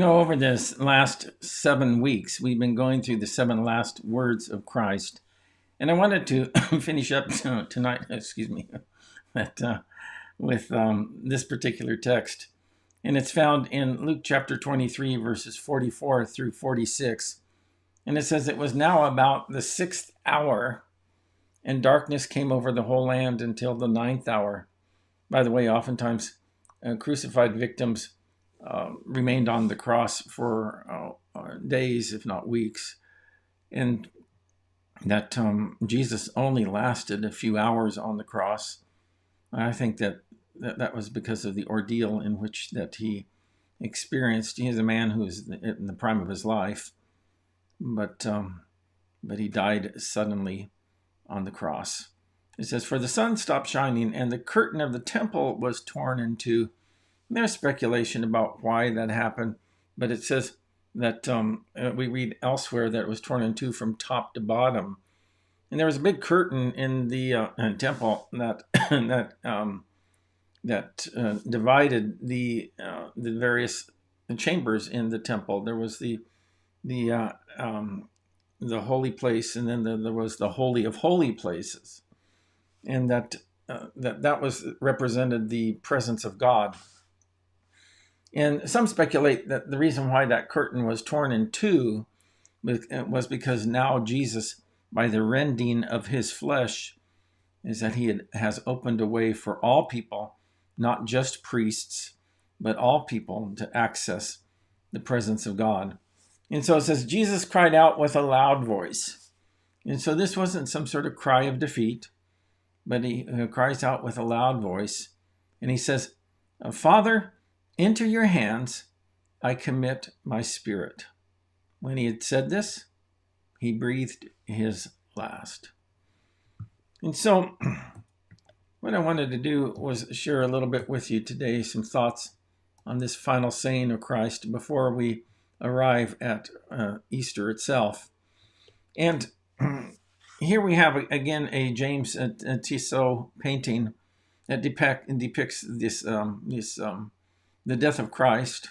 Over this last 7 weeks, we've been going through the seven last words of Christ. And I wanted to finish up tonight, that, with this particular text. And it's found in Luke chapter 23, verses 44 through 46. And it says, "It was now about the 6th hour, and darkness came over the whole land until the 9th hour." By the way, oftentimes crucified victims remained on the cross for days, if not weeks, and that Jesus only lasted a few hours on the cross. I think that was because of the ordeal in which that he experienced. He is a man who is in the prime of his life, but he died suddenly on the cross. It says, "For the sun stopped shining, and the curtain of the temple was torn in two." There's speculation about why that happened, but it says that we read elsewhere that it was torn in two from top to bottom, and there was a big curtain in the temple that divided the various chambers in the temple. There was the holy place, and then there was the holy of holy places, and that was represented the presence of God. And some speculate that the reason why that curtain was torn in two was because now Jesus, by the rending of his flesh, is that he has opened a way for all people, not just priests, but all people to access the presence of God. And so it says, Jesus cried out with a loud voice. And so this wasn't some sort of cry of defeat, but he cries out with a loud voice. And he says, "Father, into your hands I commit my spirit." When he had said this, he breathed his last. And so what I wanted to do was share a little bit with you today, some thoughts on this final saying of Christ before we arrive at Easter itself. And here we have, again, a James Tissot painting that depicts this the death of Christ,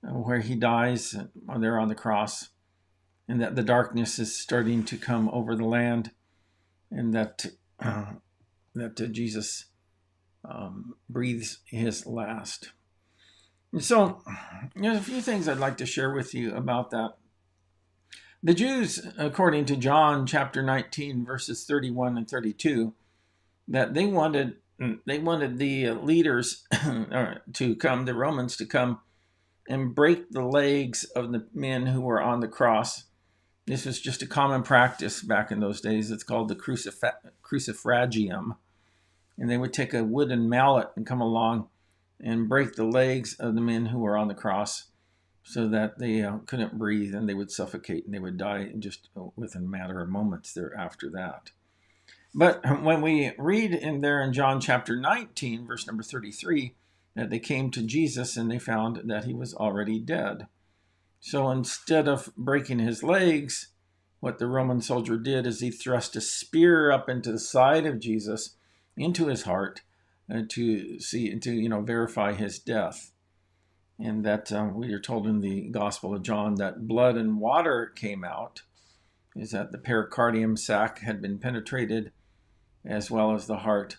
where he dies there on the cross, and that the darkness is starting to come over the land, and that Jesus breathes his last. And so there's a few things I'd like to share with you about that. The Jews, according to John chapter 19, verses 31 and 32, that they wanted the leaders to come, the Romans to come and break the legs of the men who were on the cross. This was just a common practice back in those days. It's called the crucifragium. And they would take a wooden mallet and come along and break the legs of the men who were on the cross so that they couldn't breathe, and they would suffocate and they would die just within a matter of moments there after that. But when we read in John chapter 19, verse number 33, that they came to Jesus and they found that he was already dead. So instead of breaking his legs, what the Roman soldier did is he thrust a spear up into the side of Jesus, into his heart, to verify his death. And that we are told in the Gospel of John that blood and water came out, is that the pericardium sac had been penetrated, as well as the heart,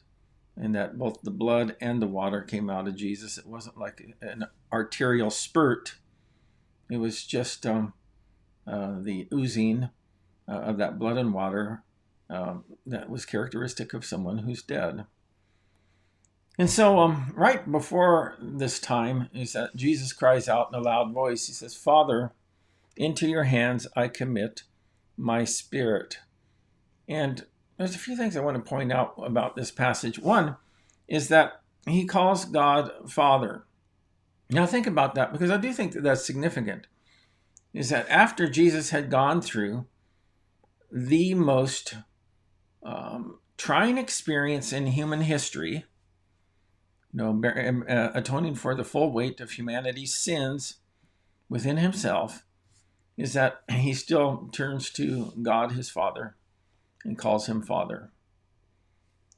and that both the blood and the water came out of Jesus. It wasn't like an arterial spurt. It was just the oozing of that blood and water that was characteristic of someone who's dead. And so right before this time is that Jesus cries out in a loud voice. He says, "Father, into your hands I commit my spirit." And there's a few things I want to point out about this passage. One is that he calls God Father. Now think about that, because I do think that that's significant. Is that after Jesus had gone through the most trying experience in human history, atoning for the full weight of humanity's sins within himself, is that he still turns to God his Father and calls him Father.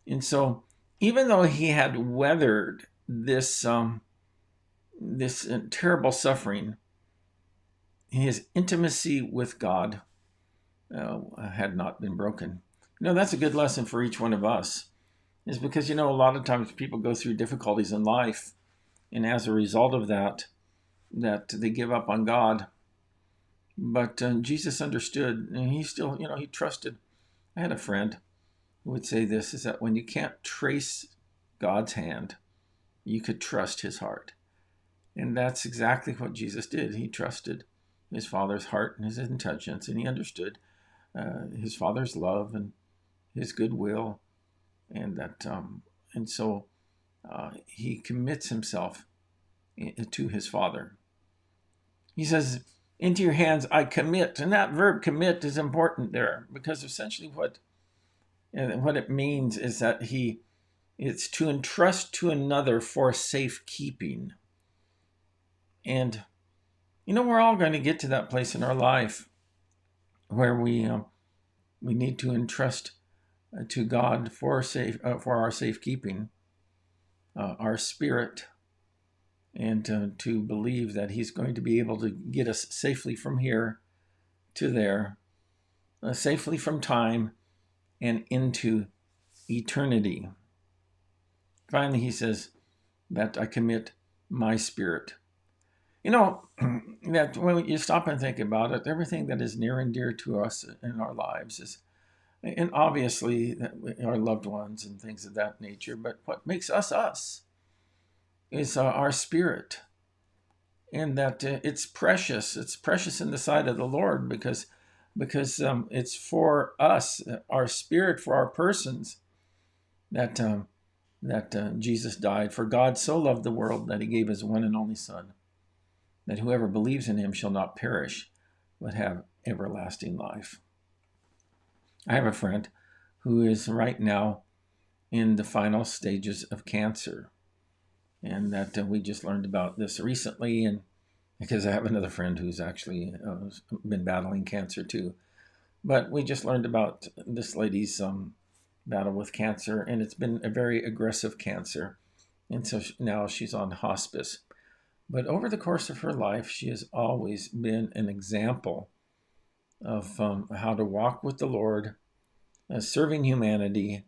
And so even though he had weathered this terrible suffering, his intimacy with God had not been broken. That's a good lesson for each one of us, is because, a lot of times people go through difficulties in life, and as a result of that they give up on God. But Jesus understood, and he still, he trusted. I had a friend who would say this, is that when you can't trace God's hand, you could trust his heart. And that's exactly what Jesus did. He trusted his Father's heart and his intentions, and he understood his Father's love and his goodwill, and so he commits himself to his Father. He says, "Into your hands I commit," and that verb "commit" is important there, because essentially what it means is that it's to entrust to another for safekeeping. And we're all going to get to that place in our life where we need to entrust to God for our safekeeping, our spirit, and to believe that he's going to be able to get us safely from here to there, safely from time and into eternity. Finally, he says that I commit my spirit. That when you stop and think about it, everything that is near and dear to us in our lives is, and obviously our loved ones and things of that nature, but what makes us us is our spirit, and that it's precious. It's precious in the sight of the Lord because it's for us, our spirit, for our persons, that Jesus died. For God so loved the world that he gave his one and only Son, that whoever believes in him shall not perish, but have everlasting life. I have a friend who is right now in the final stages of cancer, and that we just learned about this recently, and because I have another friend who's actually been battling cancer too. But we just learned about this lady's battle with cancer, and it's been a very aggressive cancer, and so now she's on hospice. But over the course of her life, she has always been an example of how to walk with the Lord, serving humanity,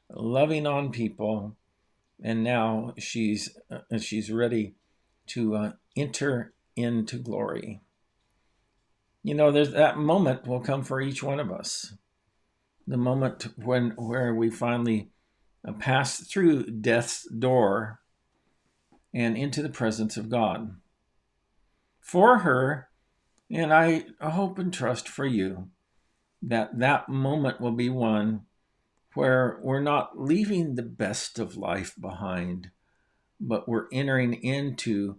loving on people, and now she's ready to enter into glory. There's that moment will come for each one of us, the moment where we finally pass through death's door and into the presence of God. For her, and I hope and trust for you, that moment will be one where we're not leaving the best of life behind, but we're entering into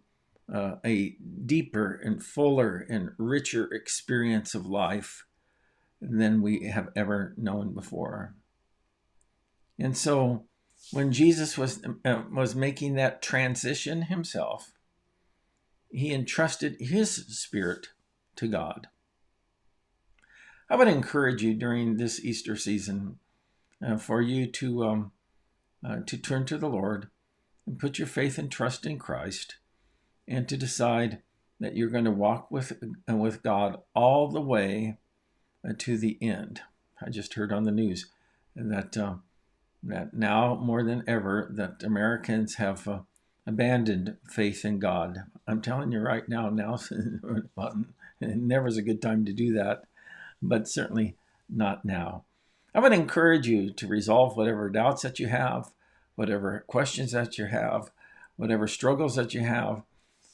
a deeper and fuller and richer experience of life than we have ever known before. And so when Jesus was making that transition himself, he entrusted his spirit to God. I would encourage you during this Easter season for you to turn to the Lord and put your faith and trust in Christ, and to decide that you're going to walk with God all the way to the end. I just heard on the news that now more than ever that Americans have abandoned faith in God. I'm telling you right now, never is a good time to do that, but certainly not now. I would encourage you to resolve whatever doubts that you have, whatever questions that you have, whatever struggles that you have,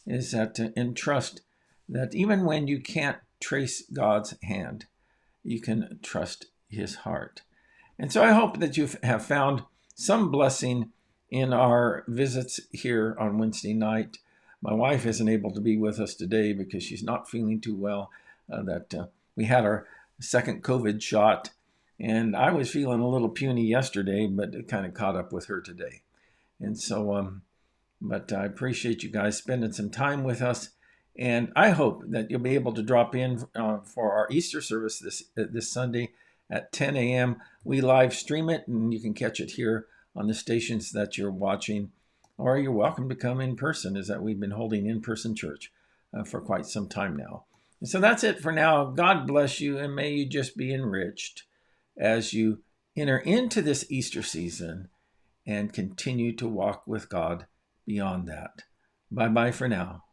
is that to entrust that even when you can't trace God's hand, you can trust his heart. And so I hope that you have found some blessing in our visits here on Wednesday night. My wife isn't able to be with us today because she's not feeling too well. We had our second COVID shot, and I was feeling a little puny yesterday, but it kind of caught up with her today. And so, but I appreciate you guys spending some time with us, and I hope that you'll be able to drop in for our Easter service this Sunday at 10 a.m. We live stream it, and you can catch it here on the stations that you're watching, or you're welcome to come in person, as that we've been holding in-person church for quite some time now. So that's it for now. God bless you, and may you just be enriched as you enter into this Easter season and continue to walk with God beyond that. Bye-bye for now.